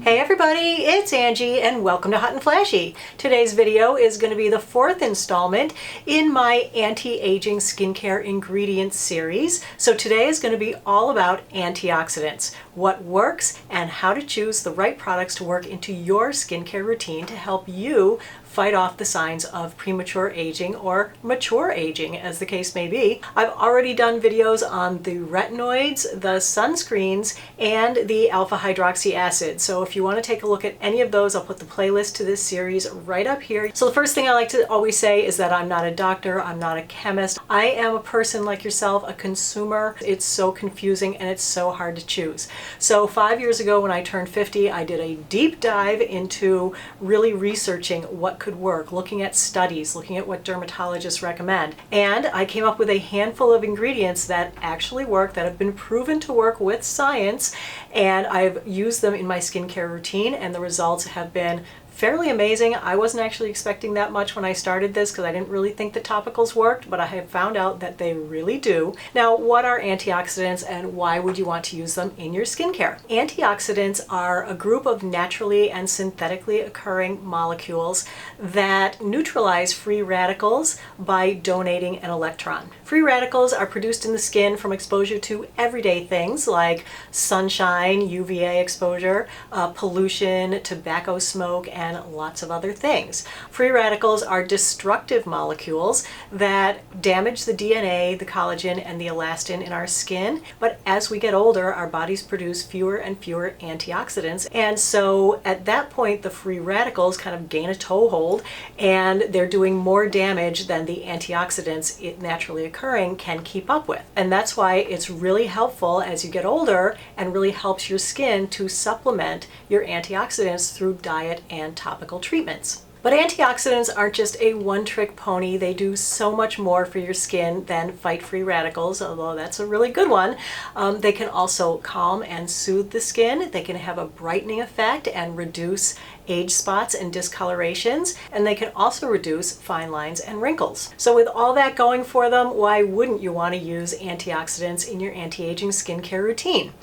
Hey everybody, it's Angie and welcome to Hot and Flashy. Today's video is going to be the fourth installment in my anti-aging skincare ingredients series. So today is going to be all about antioxidants, what works, and how to choose the right products to work into your skincare routine to help you fight off the signs of premature aging or mature aging, as the case may be. I've already done videos on the retinoids, the sunscreens, and the alpha hydroxy acid. So if you want to take a look at any of those, I'll put the playlist to this series right up here. So the first thing I like to always say is that I'm not a doctor, I'm not a chemist. I am a person like yourself, a consumer. It's so confusing and it's so hard to choose. So 5 years ago when I turned 50, I did a deep dive into really researching what could work, looking at studies, looking at what dermatologists recommend. And I came up with a handful of ingredients that actually work, that have been proven to work with science, and I've used them in my skincare routine, and the results have been fairly amazing. I wasn't actually expecting that much when I started this because I didn't really think the topicals worked, but I have found out that they really do. Now, what are antioxidants and why would you want to use them in your skincare? Antioxidants are a group of naturally and synthetically occurring molecules that neutralize free radicals by donating an electron. Free radicals are produced in the skin from exposure to everyday things like sunshine, UVA exposure, pollution, tobacco smoke, and lots of other things. Free radicals are destructive molecules that damage the DNA, the collagen, and the elastin in our skin. But as we get older, our bodies produce fewer and fewer antioxidants. And so at that point, the free radicals kind of gain a toehold and they're doing more damage than the antioxidants it naturally occurring can keep up with. And that's why it's really helpful as you get older and really helps your skin to supplement your antioxidants through diet and topical treatments. But antioxidants aren't just a one-trick pony. They do so much more for your skin than fight free radicals, although that's a really good one. They can also calm and soothe the skin. They can have a brightening effect and reduce age spots and discolorations, and they can also reduce fine lines and wrinkles. So with all that going for them, why wouldn't you want to use antioxidants in your anti-aging skincare routine?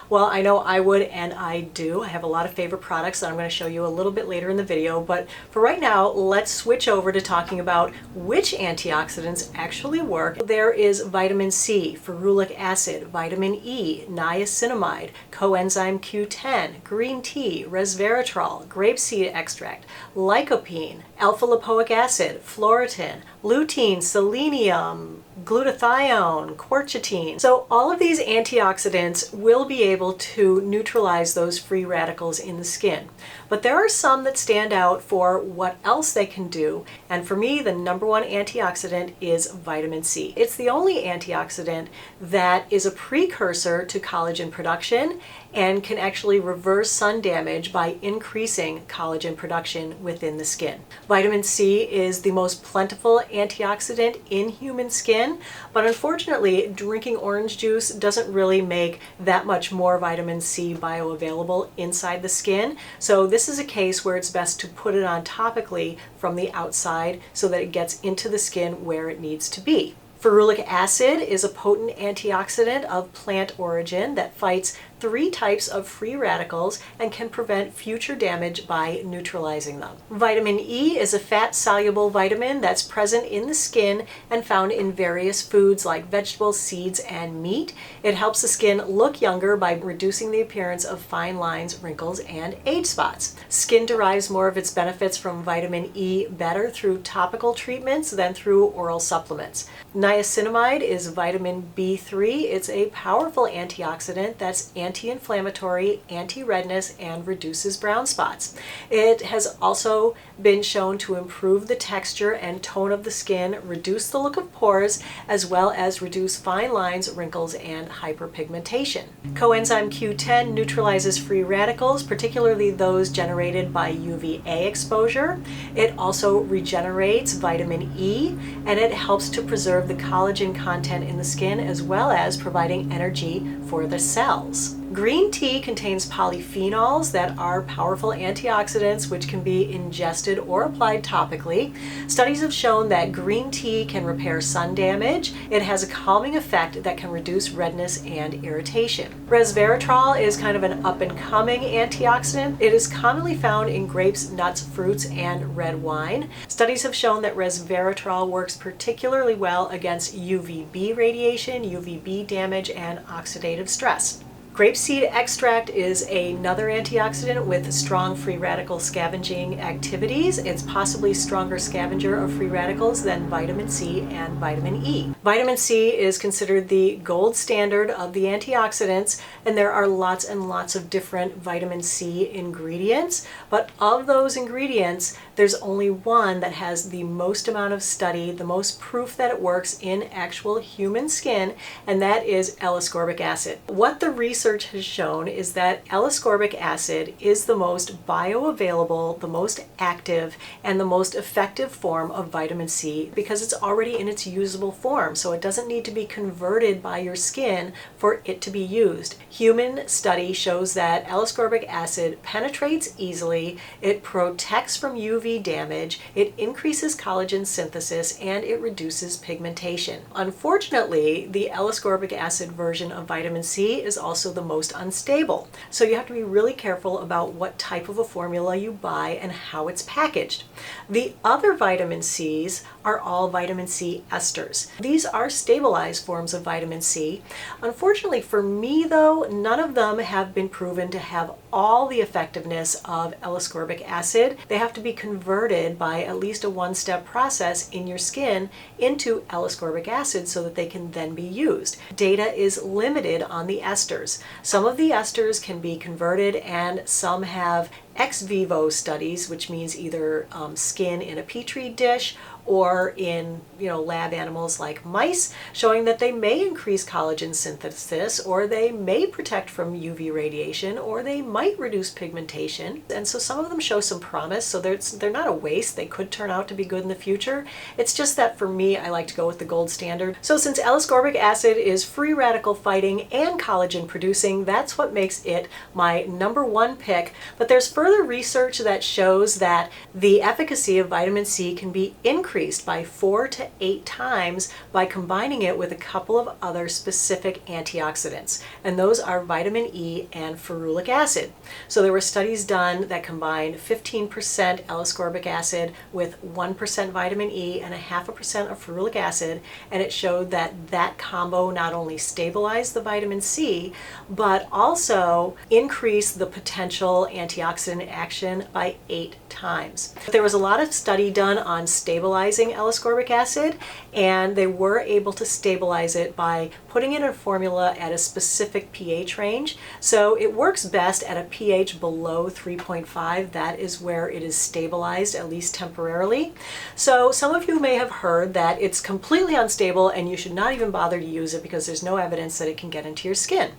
Well, I know I would, and I do. I have a lot of favorite products that I'm going to show you a little bit later in the video, but for right now, let's switch over to talking about which antioxidants actually work. There is vitamin C, ferulic acid, vitamin E, niacinamide, coenzyme Q10, green tea, resveratrol, grapeseed extract, lycopene, alpha-lipoic acid, floritin, lutein, selenium, glutathione, quercetin. So all of these antioxidants will be able to neutralize those free radicals in the skin. But there are some that stand out for what else they can do. And for me, the number one antioxidant is vitamin C. It's the only antioxidant that is a precursor to collagen production and can actually reverse sun damage by increasing collagen production within the skin. Vitamin C is the most plentiful antioxidant in human skin, but unfortunately, drinking orange juice doesn't really make that much more vitamin C bioavailable inside the skin. So this is a case where it's best to put it on topically from the outside so that it gets into the skin where it needs to be. Ferulic acid is a potent antioxidant of plant origin that fights 3 types of free radicals and can prevent future damage by neutralizing them. Vitamin E is a fat-soluble vitamin that's present in the skin and found in various foods like vegetables, seeds, and meat. It helps the skin look younger by reducing the appearance of fine lines, wrinkles, and age spots. Skin derives more of its benefits from vitamin E better through topical treatments than through oral supplements. Niacinamide is vitamin B3. It's a powerful antioxidant that's anti-inflammatory, anti-redness, and reduces brown spots. It has also been shown to improve the texture and tone of the skin, reduce the look of pores, as well as reduce fine lines, wrinkles, and hyperpigmentation. Coenzyme Q10 neutralizes free radicals, particularly those generated by UVA exposure. It also regenerates vitamin E, and it helps to preserve the collagen content in the skin, as well as providing energy for the cells. Green tea contains polyphenols that are powerful antioxidants which can be ingested or applied topically. Studies have shown that green tea can repair sun damage. It has a calming effect that can reduce redness and irritation. Resveratrol is kind of an up-and-coming antioxidant. It is commonly found in grapes, nuts, fruits, and red wine. Studies have shown that resveratrol works particularly well against UVB radiation, UVB damage, and oxidative stress. Grapeseed extract is another antioxidant with strong free radical scavenging activities. It's possibly a stronger scavenger of free radicals than vitamin C and vitamin E. Vitamin C is considered the gold standard of the antioxidants, and there are lots and lots of different vitamin C ingredients, but of those ingredients, there's only one that has the most amount of study, the most proof that it works in actual human skin, and that is L-ascorbic acid. What the research has shown is that L-ascorbic acid is the most bioavailable, the most active, and the most effective form of vitamin C because it's already in its usable form, so it doesn't need to be converted by your skin for it to be used. Human study shows that L-ascorbic acid penetrates easily, it protects from UV damage, it increases collagen synthesis, and it reduces pigmentation. Unfortunately, the L-ascorbic acid version of vitamin C is also the most unstable. So you have to be really careful about what type of a formula you buy and how it's packaged. The other vitamin C's are all vitamin C esters. These are stabilized forms of vitamin C. Unfortunately for me though, none of them have been proven to have all the effectiveness of L-ascorbic acid. They have to be converted by at least a one-step process in your skin into L-ascorbic acid so that they can then be used. Data is limited on the esters. Some of the esters can be converted and some have ex vivo studies, which means either skin in a petri dish or in lab animals like mice, showing that they may increase collagen synthesis, or they may protect from UV radiation, or they might reduce pigmentation. And so some of them show some promise, so they're not a waste. They could turn out to be good in the future. It's just that for me, I like to go with the gold standard. So since L-ascorbic acid is free radical fighting and collagen producing, that's what makes it my #1 pick. But there's further research that shows that the efficacy of vitamin C can be increased by 4 to 8 times by combining it with a couple of other specific antioxidants, and those are vitamin E and ferulic acid. So there were studies done that combined 15% L-ascorbic acid with 1% vitamin E and 0.5% of ferulic acid, and it showed that that combo not only stabilized the vitamin C, but also increased the potential antioxidant action by 8 times. There was a lot of study done on stabilizing L-ascorbic acid, and they were able to stabilize it by putting in a formula at a specific pH range. So it works best at a pH below 3.5. That is where it is stabilized, at least temporarily. So some of you may have heard that it's completely unstable and you should not even bother to use it because there's no evidence that it can get into your skin,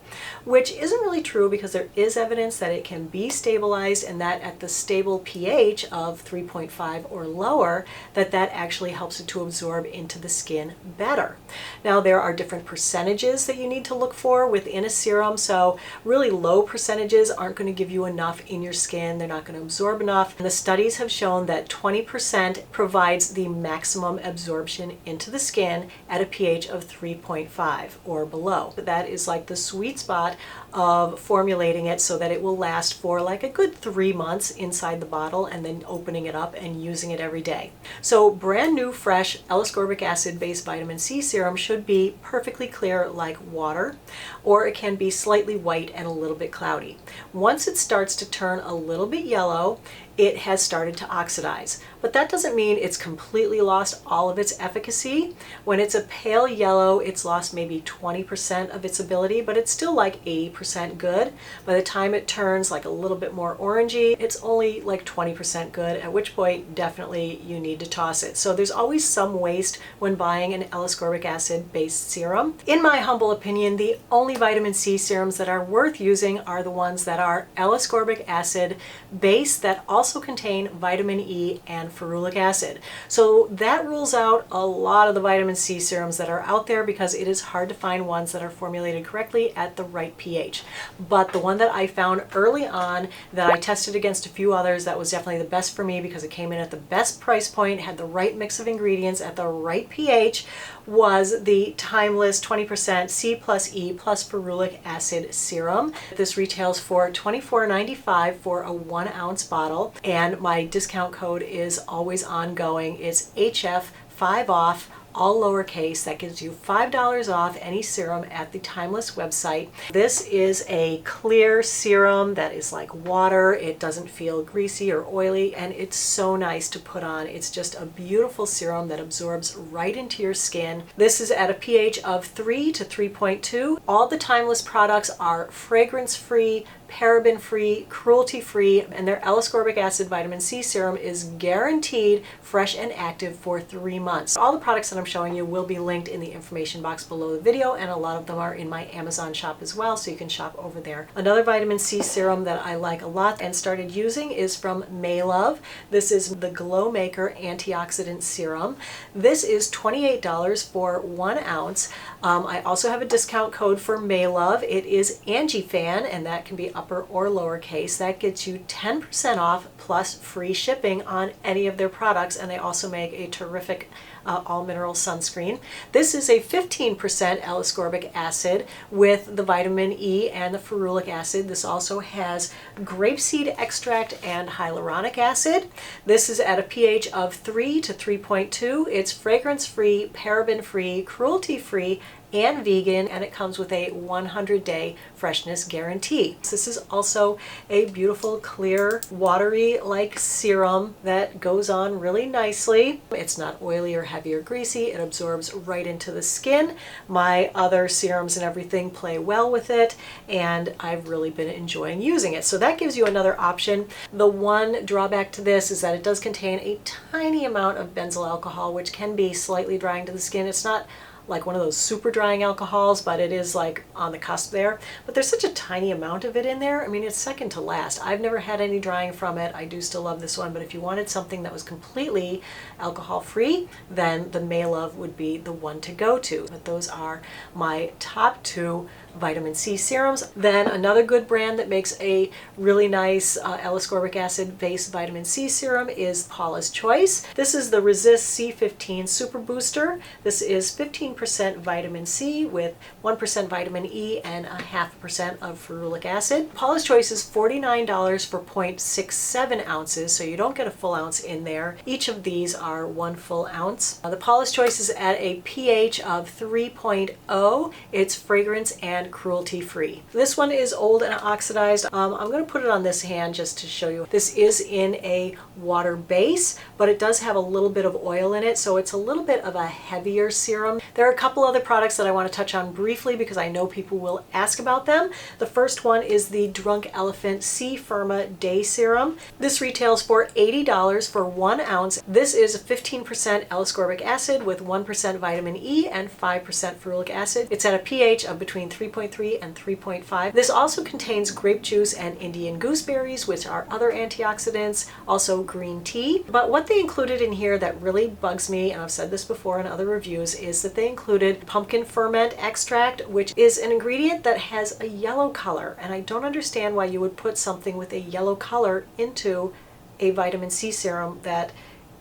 which isn't really true because there is evidence that it can be stabilized, and that at the stable pH of 3.5 or lower, that actually helps it to absorb into the skin better. Now there are different percentages that you need to look for within a serum, so really low percentages aren't going to give you enough in your skin. They're not going to absorb enough. And the studies have shown that 20% provides the maximum absorption into the skin at a pH of 3.5 or below. That is like the sweet spot of formulating it so that it will last for like a good 3 months inside the bottle, and then opening it up and using it every day. So brand new, fresh L-ascorbic acid-based vitamin C serum should be perfectly clear like water, or it can be slightly white and a little bit cloudy. Once it starts to turn a little bit yellow, it has started to oxidize. But that doesn't mean it's completely lost all of its efficacy. When it's a pale yellow, it's lost maybe 20% of its ability, but it's still like 80% good. By the time it turns like a little bit more orangey, it's only like 20% good, at which point definitely you need to toss it. So there's always some waste when buying an L-ascorbic acid-based serum. In my humble opinion, the only vitamin C serums that are worth using are the ones that are L-ascorbic acid based, that also also contain vitamin E and ferulic acid. So that rules out a lot of the vitamin C serums that are out there because it is hard to find ones that are formulated correctly at the right pH. But the one that I found early on that I tested against a few others that was definitely the best for me because it came in at the best price point, had the right mix of ingredients at the right pH, was the Timeless 20% C plus E plus Ferulic Acid Serum. This retails for $24.95 for a 1 ounce bottle, and my discount code is always ongoing. It's HF5 off, all lowercase. That gives you $5 off any serum at the Timeless website. This is a clear serum that is like water. It doesn't feel greasy or oily, and it's so nice to put on. It's just a beautiful serum that absorbs right into your skin. This is at a pH of 3 to 3.2. All the Timeless products are fragrance-free, paraben-free, cruelty-free, and their Ascorbic acid vitamin C serum is guaranteed fresh and active for 3 months. All the products that I'm showing you will be linked in the information box below the video, and a lot of them are in my Amazon shop as well, so you can shop over there. Another vitamin C serum that I like a lot and started using is from Maylove. This is the Glow Maker Antioxidant Serum. This is $28 for 1 ounce. I also have a discount code for Maylove. It is AngieFan, and that can be upper or lowercase. That gets you 10% off plus free shipping on any of their products, and they also make a terrific all mineral sunscreen. This is a 15% Ascorbic acid with the vitamin E and the ferulic acid. This also has grapeseed extract and hyaluronic acid. This is at a pH of 3 to 3.2. It's fragrance-free, paraben-free, cruelty-free, and vegan, and it comes with a 100-day freshness guarantee. This is also a beautiful, clear, watery-like serum that goes on really nicely. It's not oily or heavy or greasy. It absorbs right into the skin. My other serums and everything play well with it, and I've really been enjoying using it. So that gives you another option. The one drawback to this is that it does contain a tiny amount of benzyl alcohol, which can be slightly drying to the skin. It's not like one of those super drying alcohols, but it is like on the cusp there. But there's such a tiny amount of it in there. I mean, it's second to last. I've never had any drying from it. I do still love this one, but if you wanted something that was completely alcohol-free, then the Maylove would be the one to go to. But those are my top 2 vitamin C serums. Then another good brand that makes a really nice Ascorbic acid based vitamin C serum is Paula's Choice. This is the Resist C15 Super Booster. This is 15% vitamin C with 1% vitamin E and 0.5% of ferulic acid. Paula's Choice is $49 for 0.67 ounces, so you don't get a full ounce in there. Each of these are 1 full ounce. The Paula's Choice is at a pH of 3.0. It's fragrance and cruelty free. This one is old and oxidized. I'm going to put it on this hand just to show you. This is in a water base, but it does have a little bit of oil in it, so it's a little bit of a heavier serum. There are a couple other products that I want to touch on briefly because I know people will ask about them. The first one is the Drunk Elephant C Firma Day Serum. This retails for $80 for 1 ounce. This is 15% Ascorbic acid with 1% vitamin E and 5% ferulic acid. It's at a pH of between 3.3 and 3.5. This also contains grape juice and Indian gooseberries, which are other antioxidants, also green tea. But what they included in here that really bugs me, and I've said this before in other reviews, is that they included pumpkin ferment extract, which is an ingredient that has a yellow color, and I don't understand why you would put something with a yellow color into a vitamin C serum that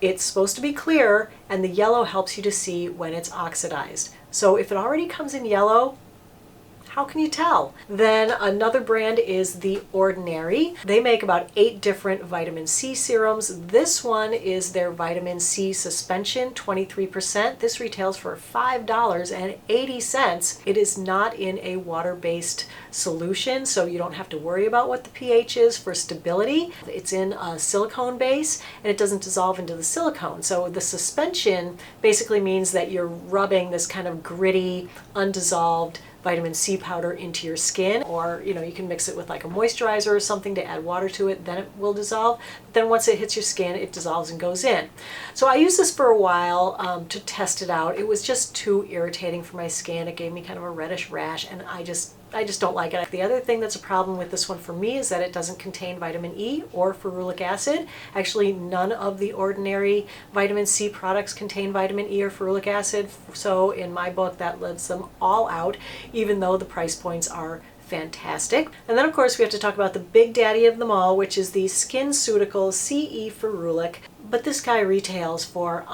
it's supposed to be clear, and the yellow helps you to see when it's oxidized. So if it already comes in yellow, how can you tell? Then another brand is The Ordinary. They make about 8 different vitamin C serums. This one is their vitamin C suspension, 23%. This retails for $5.80. It is not in a water-based solution, so you don't have to worry about what the pH is for stability. It's in a silicone base, and it doesn't dissolve into the silicone. So the suspension basically means that you're rubbing this kind of gritty, undissolved vitamin C powder into your skin, or you can mix it with like a moisturizer or something to add water to it, then it will dissolve. But then once it hits your skin, it dissolves and goes in. So I used this for a while to test it out. It was just too irritating for my skin. It gave me kind of a reddish rash, and I just I just don't like it. The other thing that's a problem with this one for me is that it doesn't contain vitamin E or ferulic acid. Actually, none of the ordinary vitamin C products contain vitamin E or ferulic acid. So in my book, that lets them all out, even though the price points are fantastic. And then of course we have to talk about the big daddy of them all, which is the SkinCeuticals CE Ferulic. But this guy retails for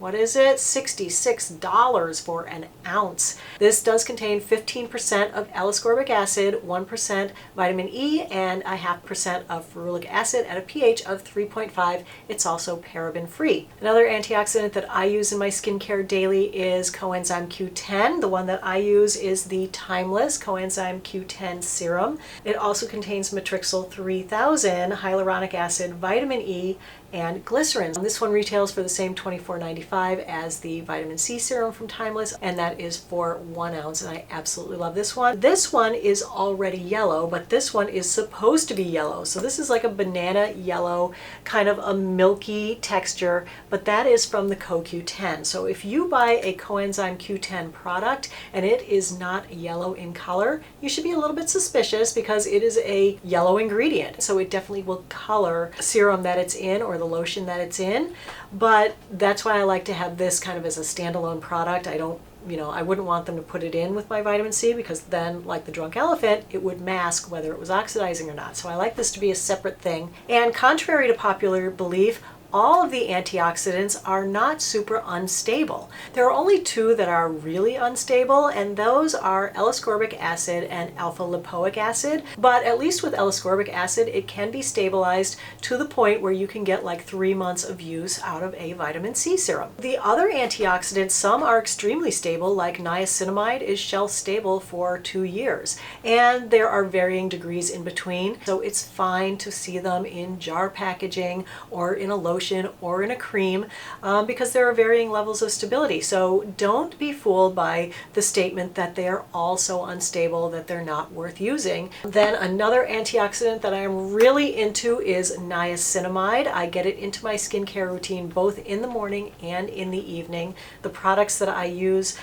$66 for an ounce. This does contain 15% of L-ascorbic acid, 1% vitamin E, and 0.5% of ferulic acid at a pH of 3.5. It's also paraben free. Another antioxidant that I use in my skincare daily is Coenzyme Q10. The one that I use is the timeless Coenzyme Q10 serum. It also contains Matrixyl 3000, hyaluronic acid, vitamin E, and glycerin. This one retails for the same $24.95 as the vitamin C serum from Timeless, and that is for 1 ounce, and I absolutely love this one. This one is already yellow, but this one is supposed to be yellow. So this is like a banana yellow, kind of a milky texture, but that is from the CoQ10. So if you buy a Coenzyme Q10 product and it is not yellow in color, you should be a little bit suspicious because it is a yellow ingredient. So it definitely will color the serum that it's in or the lotion that it's in, but that's why I like to have this kind of as a standalone product. I don't, I wouldn't want them to put it in with my vitamin C because then, like the drunk elephant, it would mask whether it was oxidizing or not. So I like this to be a separate thing. And contrary to popular belief, all of the antioxidants are not super unstable. There are only two that are really unstable, and those are L-ascorbic acid and alpha lipoic acid. But at least with L-ascorbic acid, it can be stabilized to the point where you can get like 3 months of use out of a vitamin C serum. The other antioxidants, some are extremely stable, like niacinamide is shelf stable for 2 years. And there are varying degrees in between, so it's fine to see them in jar packaging or in a lotion or in a cream because there are varying levels of stability. So don't be fooled by the statement that they are all so unstable that they're not worth using. Then another antioxidant that I am really into is niacinamide. I get it into my skincare routine both in the morning and in the evening. The products that I use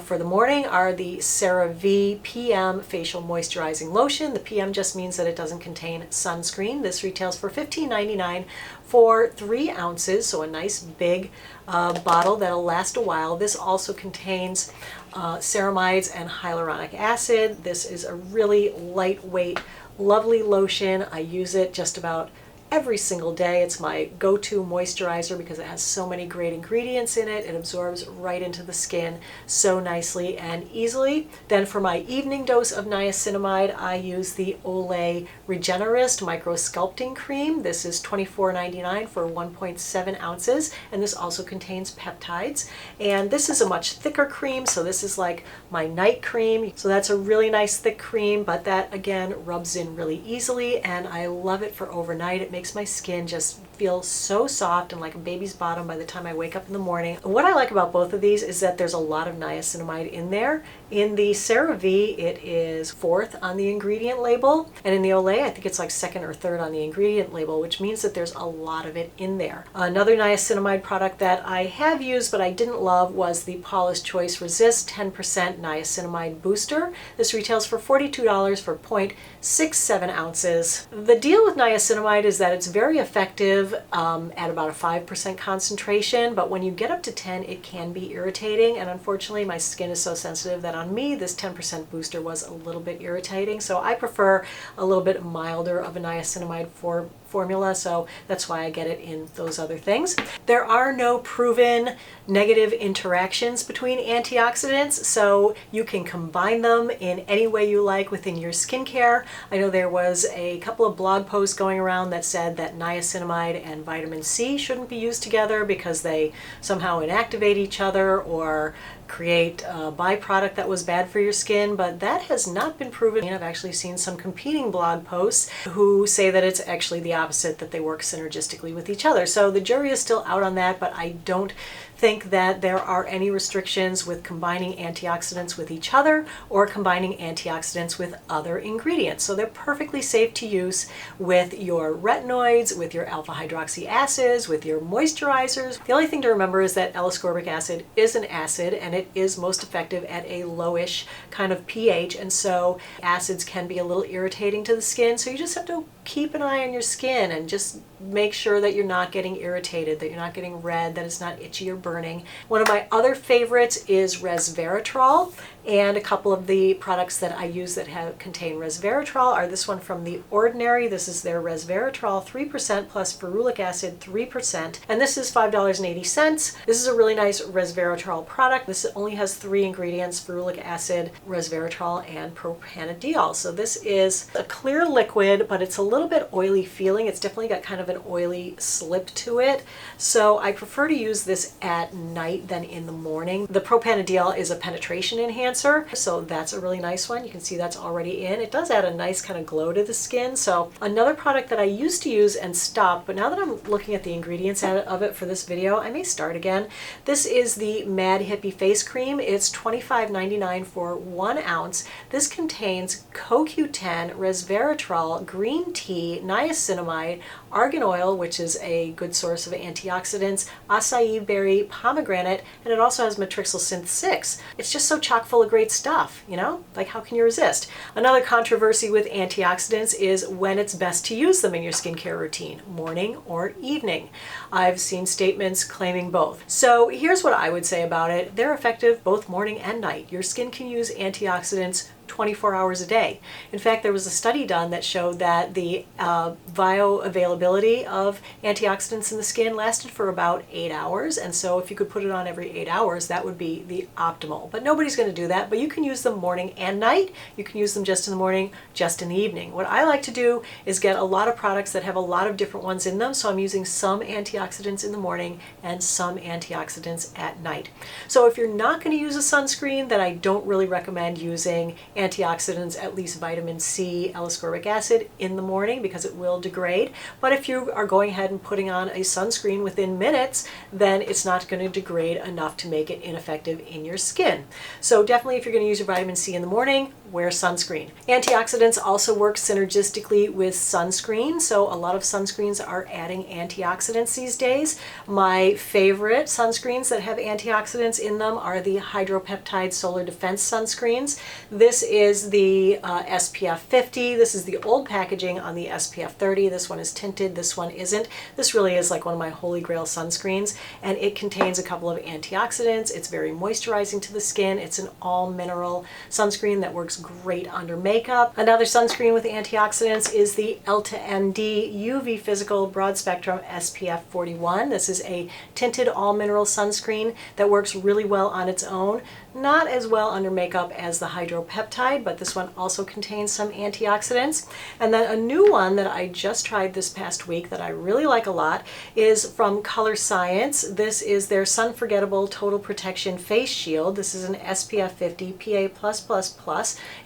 for the morning are the Cerave PM Facial Moisturizing Lotion. The PM just means that it doesn't contain sunscreen. This retails for $15.99 for 3 ounces, so a nice big bottle that'll last a while. This also contains ceramides and hyaluronic acid. This is a really lightweight, lovely lotion. I use it just about every single day. It's my go-to moisturizer because it has so many great ingredients in it. It absorbs right into the skin so nicely and easily. Then for my evening dose of niacinamide, I use the Olay Regenerist Micro-Sculpting Cream. This is $24.99 for 1.7 ounces, and this also contains peptides. And this is a much thicker cream, so this is like my night cream. So that's a really nice thick cream, but that again rubs in really easily, and I love it for overnight. It makes my skin just feel so soft and like a baby's bottom by the time I wake up in the morning. What I like about both of these is that there's a lot of niacinamide in there. In the Cerave, it is 4th on the ingredient label, and in the Olay, I think it's like 2nd or 3rd on the ingredient label, which means that there's a lot of it in there. Another niacinamide product that I have used but I didn't love was the Paula's Choice Resist 10% Niacinamide Booster. This retails for $42 for 0.67 ounces. The deal with niacinamide is that it's very effective at about a 5% concentration, but when you get up to 10, it can be irritating, and unfortunately my skin is so sensitive that on me this 10% booster was a little bit irritating, so I prefer a little bit milder of a niacinamide formula, so that's why I get it in those other things. There are no proven negative interactions between antioxidants, so you can combine them in any way you like within your skincare. I know there was a couple of blog posts going around that said that niacinamide and vitamin C shouldn't be used together because they somehow inactivate each other or create a byproduct that was bad for your skin, but that has not been proven. I've actually seen some competing blog posts who say that it's actually the opposite, that they work synergistically with each other. So the jury is still out on that, but I don't think that there are any restrictions with combining antioxidants with each other or combining antioxidants with other ingredients. So they're perfectly safe to use with your retinoids, with your alpha hydroxy acids, with your moisturizers. The only thing to remember is that L-ascorbic acid is an acid and and it is most effective at a lowish kind of pH, and so acids can be a little irritating to the skin, so you just have to keep an eye on your skin and just make sure that you're not getting irritated, that you're not getting red, that it's not itchy or burning. One of my other favorites is Resveratrol, and a couple of the products that I use that contain Resveratrol are this one from The Ordinary. This is their Resveratrol 3% plus ferulic acid 3%, and this is $5.80. This is a really nice Resveratrol product. This only has 3 ingredients: ferulic acid, Resveratrol, and propanediol. So this is a clear liquid, but it's a little bit oily feeling. It's definitely got kind of an oily slip to it. So I prefer to use this at night than in the morning. The propanediol is a penetration enhancer, so that's a really nice one. You can see that's already in. It does add a nice kind of glow to the skin. So another product that I used to use and stopped, but now that I'm looking at the ingredients of it for this video, I may start again. This is the Mad Hippie Face Cream. It's $25.99 for 1 ounce. This contains CoQ10, Resveratrol, green tea, niacinamide, argan oil, which is a good source of antioxidants, acai berry, pomegranate, and it also has matrixyl synth 6. It's just so chock full of great stuff, you know? Like, how can you resist? Another controversy with antioxidants is when it's best to use them in your skincare routine, morning or evening. I've seen statements claiming both. So here's what I would say about it. They're effective both morning and night. Your skin can use antioxidants 24 hours a day. In fact, there was a study done that showed that the bioavailability of antioxidants in the skin lasted for about 8 hours, and so if you could put it on every 8 hours, that would be the optimal. But nobody's going to do that, but you can use them morning and night. You can use them just in the morning, just in the evening. What I like to do is get a lot of products that have a lot of different ones in them, so I'm using some antioxidants in the morning and some antioxidants at night. So if you're not going to use a sunscreen, then I don't really recommend using antioxidants, at least vitamin C, L-ascorbic acid, in the morning because it will degrade. But if you are going ahead and putting on a sunscreen within minutes, then it's not going to degrade enough to make it ineffective in your skin. So definitely, if you're going to use your vitamin C in the morning, wear sunscreen. Antioxidants also work synergistically with sunscreen, so a lot of sunscreens are adding antioxidants these days. My favorite sunscreens that have antioxidants in them are the hydropeptide solar defense sunscreens. This is the SPF 50. This is the old packaging on the SPF 30. This one is tinted, this one isn't. This really is like one of my holy grail sunscreens, and it contains a couple of antioxidants. It's very moisturizing to the skin. It's an all mineral sunscreen that works great under makeup. Another sunscreen with antioxidants is the Elta ND UV Physical Broad Spectrum SPF 41. This is a tinted all mineral sunscreen that works really well on its own. Not as well under makeup as the hydropeptide, but this one also contains some antioxidants. And then a new one that I just tried this past week that I really like a lot is from Color Science. This is their Sun Forgettable Total Protection Face Shield. This is an SPF 50 PA+++.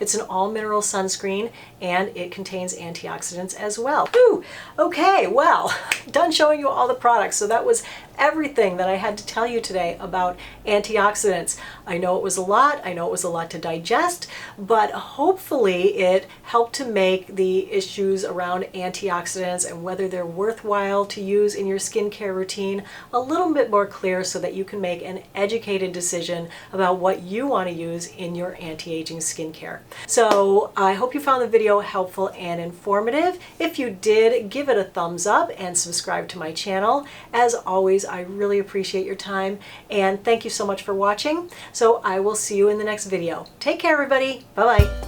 It's an all mineral sunscreen and it contains antioxidants as well. Whew. Okay, well, done showing you all the products. So that was everything that I had to tell you today about antioxidants. I know it was a lot. I know it was a lot to digest, but hopefully it helped to make the issues around antioxidants and whether they're worthwhile to use in your skincare routine a little bit more clear so that you can make an educated decision about what you want to use in your anti-aging skincare. So I hope you found the video helpful and informative. If you did, give it a thumbs up and subscribe to my channel. As always, I really appreciate your time and thank you so much for watching. So I will see you in the next video. Take care, everybody. Bye-bye.